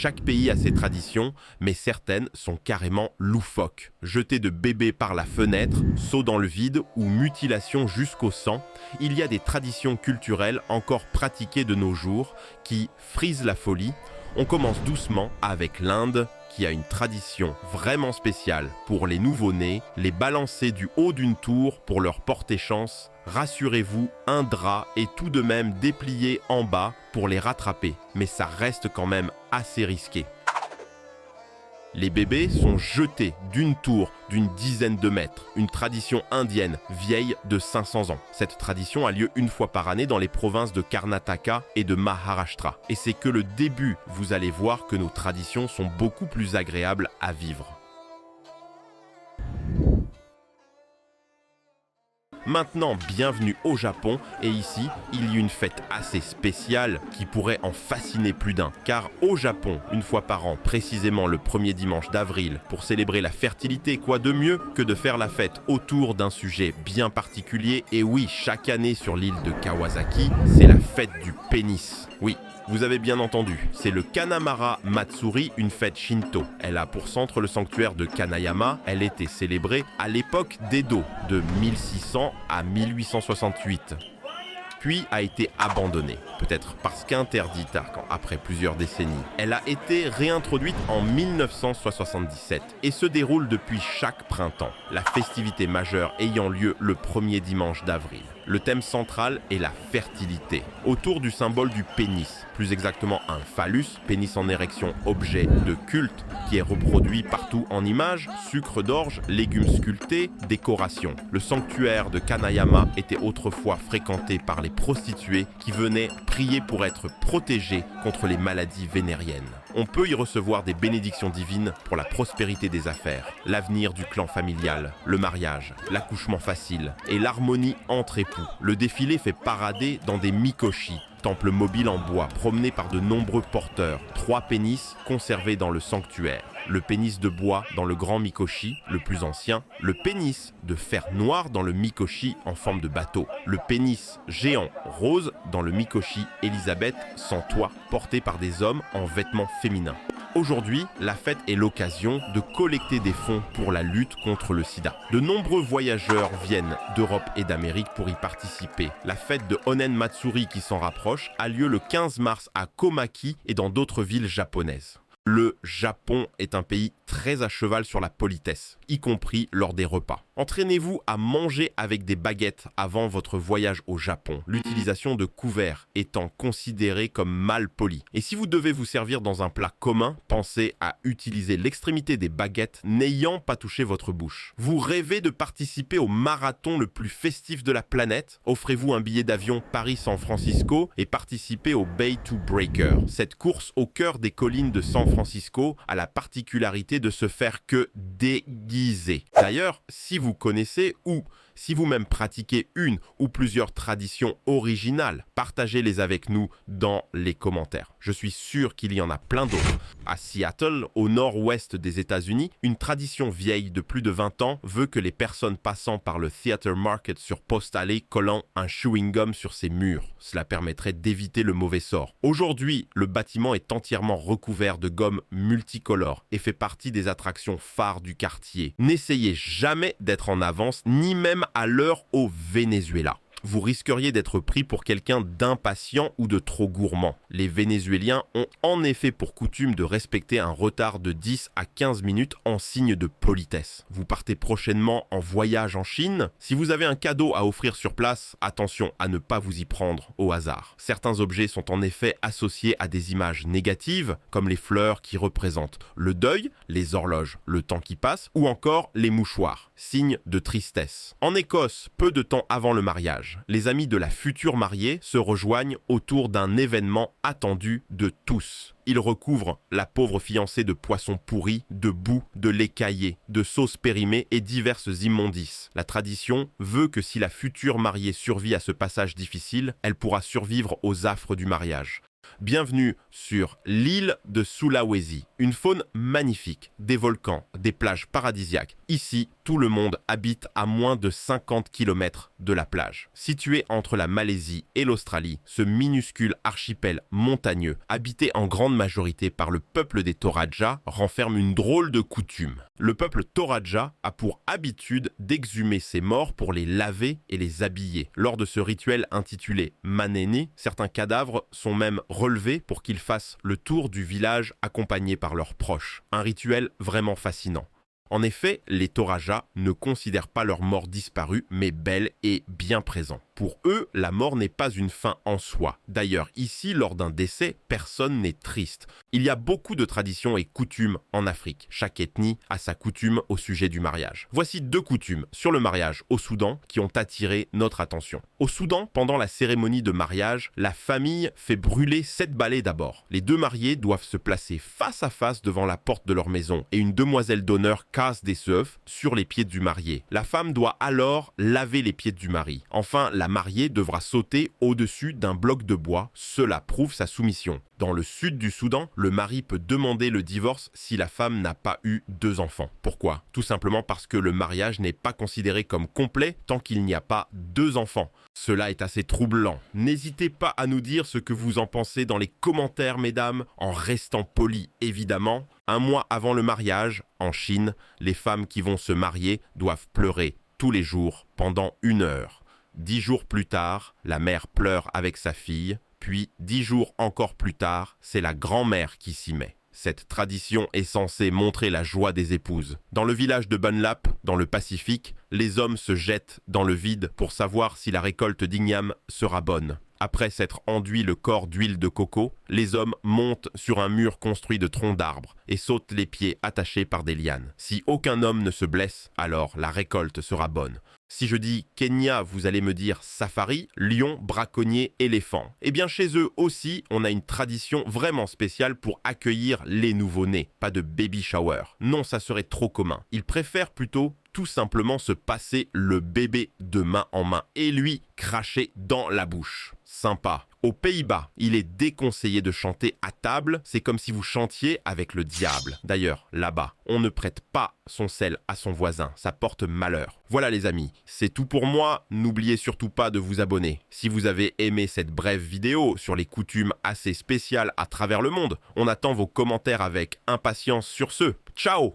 Chaque pays a ses traditions, mais certaines sont carrément loufoques. Jeter de bébés par la fenêtre, saut dans le vide ou mutilation jusqu'au sang, il y a des traditions culturelles encore pratiquées de nos jours qui frisent la folie. On commence doucement avec l'Inde, qui a une tradition vraiment spéciale pour les nouveau-nés, les balancer du haut d'une tour pour leur porter chance. Rassurez-vous, un drap est tout de même déplié en bas pour les rattraper, mais ça reste quand même assez risqué. Les bébés sont jetés d'une tour d'une dizaine de mètres, une tradition indienne vieille de 500 ans. Cette tradition a lieu une fois par année dans les provinces de Karnataka et de Maharashtra. Et c'est que le début, vous allez voir que nos traditions sont beaucoup plus agréables à vivre. Maintenant, bienvenue au Japon, et ici, il y a une fête assez spéciale qui pourrait en fasciner plus d'un. Car au Japon, une fois par an, précisément le premier dimanche d'avril, pour célébrer la fertilité, quoi de mieux que de faire la fête autour d'un sujet bien particulier. Et oui, chaque année sur l'île de Kawasaki, c'est la fête du pénis. Oui. Vous avez bien entendu, c'est le Kanamara Matsuri, une fête shinto. Elle a pour centre le sanctuaire de Kanayama. Elle était célébrée à l'époque d'Edo, de 1600 à 1868. Puis a été abandonnée, peut-être parce qu'interdite après plusieurs décennies. Elle a été réintroduite en 1977 et se déroule depuis chaque printemps, la festivité majeure ayant lieu le premier dimanche d'avril. Le thème central est la fertilité, autour du symbole du pénis, plus exactement un phallus, pénis en érection, objet de culte, qui est reproduit partout en images, sucre d'orge, légumes sculptés, décoration. Le sanctuaire de Kanayama était autrefois fréquenté par les prostituées qui venaient prier pour être protégées contre les maladies vénériennes. On peut y recevoir des bénédictions divines pour la prospérité des affaires, l'avenir du clan familial, le mariage, l'accouchement facile et l'harmonie entre époux. Le défilé fait parader dans des mikoshi, temples mobiles en bois promenés par de nombreux porteurs, 3 pénis conservés dans le sanctuaire. Le pénis de bois dans le grand mikoshi, le plus ancien, le pénis de fer noir dans le mikoshi en forme de bateau, le pénis géant rose dans le mikoshi Élisabeth sans toit, porté par des hommes en vêtements féminins. Aujourd'hui, la fête est l'occasion de collecter des fonds pour la lutte contre le sida. De nombreux voyageurs viennent d'Europe et d'Amérique pour y participer. La fête de Honen Matsuri qui s'en rapproche a lieu le 15 mars à Komaki et dans d'autres villes japonaises. Le Japon est un pays très à cheval sur la politesse, y compris lors des repas. Entraînez-vous à manger avec des baguettes avant votre voyage au Japon, l'utilisation de couverts étant considérée comme mal poli. Et si vous devez vous servir dans un plat commun, pensez à utiliser l'extrémité des baguettes n'ayant pas touché votre bouche. Vous rêvez de participer au marathon le plus festif de la planète? Offrez-vous un billet d'avion Paris-San Francisco et participez au Bay to Breaker. Cette course au cœur des collines de San Francisco a la particularité de se faire que déguiser. D'ailleurs, si vous connaissez ou si vous-même pratiquez une ou plusieurs traditions originales, partagez-les avec nous dans les commentaires. Je suis sûr qu'il y en a plein d'autres. À Seattle, au nord-ouest des États-Unis, une tradition vieille de plus de 20 ans veut que les personnes passant par le Theater Market sur Post Alley collant un chewing-gum sur ses murs. Cela permettrait d'éviter le mauvais sort. Aujourd'hui, le bâtiment est entièrement recouvert de gomme multicolore et fait partie des attractions phares du quartier. N'essayez jamais d'être en avance, ni même à l'heure au Venezuela. Vous risqueriez d'être pris pour quelqu'un d'impatient ou de trop gourmand. Les Vénézuéliens ont en effet pour coutume de respecter un retard de 10 à 15 minutes en signe de politesse. Vous partez prochainement en voyage en Chine. Si vous avez un cadeau à offrir sur place, attention à ne pas vous y prendre au hasard. Certains objets sont en effet associés à des images négatives, comme les fleurs qui représentent le deuil, les horloges, le temps qui passe, ou encore les mouchoirs, signe de tristesse. En Écosse, peu de temps avant le mariage, les amis de la future mariée se rejoignent autour d'un événement attendu de tous. Ils recouvrent la pauvre fiancée de poissons pourris, de boue, de lait caillé, de sauces périmées et diverses immondices. La tradition veut que si la future mariée survit à ce passage difficile, elle pourra survivre aux affres du mariage. Bienvenue sur l'île de Sulawesi. Une faune magnifique, des volcans, des plages paradisiaques. Ici, tout le monde habite à moins de 50 km de la plage. Situé entre la Malaisie et l'Australie, ce minuscule archipel montagneux, habité en grande majorité par le peuple des Toraja, renferme une drôle de coutume. Le peuple Toraja a pour habitude d'exhumer ses morts pour les laver et les habiller. Lors de ce rituel intitulé Manene, certains cadavres sont même relevés pour qu'ils fassent le tour du village accompagnés par leurs proches. Un rituel vraiment fascinant. En effet, les Toraja ne considèrent pas leur mort disparue, mais bel et bien présent. Pour eux, la mort n'est pas une fin en soi. D'ailleurs, ici, lors d'un décès, personne n'est triste. Il y a beaucoup de traditions et coutumes en Afrique. Chaque ethnie a sa coutume au sujet du mariage. Voici 2 coutumes sur le mariage au Soudan qui ont attiré notre attention. Au Soudan, pendant la cérémonie de mariage, la famille fait brûler 7 balais d'abord. Les 2 mariés doivent se placer face à face devant la porte de leur maison et une demoiselle d'honneur casse des œufs sur les pieds du marié. La femme doit alors laver les pieds du mari. Enfin, la mariée devra sauter au-dessus d'un bloc de bois. Cela prouve sa soumission. Dans le sud du Soudan, le mari peut demander le divorce si la femme n'a pas eu 2 enfants. Pourquoi? Tout simplement parce que le mariage n'est pas considéré comme complet tant qu'il n'y a pas 2 enfants. Cela est assez troublant. N'hésitez pas à nous dire ce que vous en pensez dans les commentaires, mesdames, en restant poli, évidemment. 1 mois avant le mariage, en Chine, les femmes qui vont se marier doivent pleurer tous les jours pendant 1 heure. 10 jours plus tard, la mère pleure avec sa fille, puis 10 jours encore plus tard, c'est la grand-mère qui s'y met. Cette tradition est censée montrer la joie des épouses. Dans le village de Bunlap, dans le Pacifique, les hommes se jettent dans le vide pour savoir si la récolte d'igname sera bonne. Après s'être enduit le corps d'huile de coco, les hommes montent sur un mur construit de troncs d'arbres et sautent les pieds attachés par des lianes. Si aucun homme ne se blesse, alors la récolte sera bonne. Si je dis Kenya, vous allez me dire safari, lion, braconnier, éléphant. Eh bien chez eux aussi, on a une tradition vraiment spéciale pour accueillir les nouveau-nés. Pas de baby shower. Non, ça serait trop commun. Ils préfèrent plutôt tout simplement se passer le bébé de main en main et lui cracher dans la bouche. Sympa. Aux Pays-Bas, il est déconseillé de chanter à table, c'est comme si vous chantiez avec le diable. D'ailleurs, là-bas, on ne prête pas son sel à son voisin, ça porte malheur. Voilà les amis, c'est tout pour moi, n'oubliez surtout pas de vous abonner. Si vous avez aimé cette brève vidéo sur les coutumes assez spéciales à travers le monde, on attend vos commentaires avec impatience sur ce. Ciao!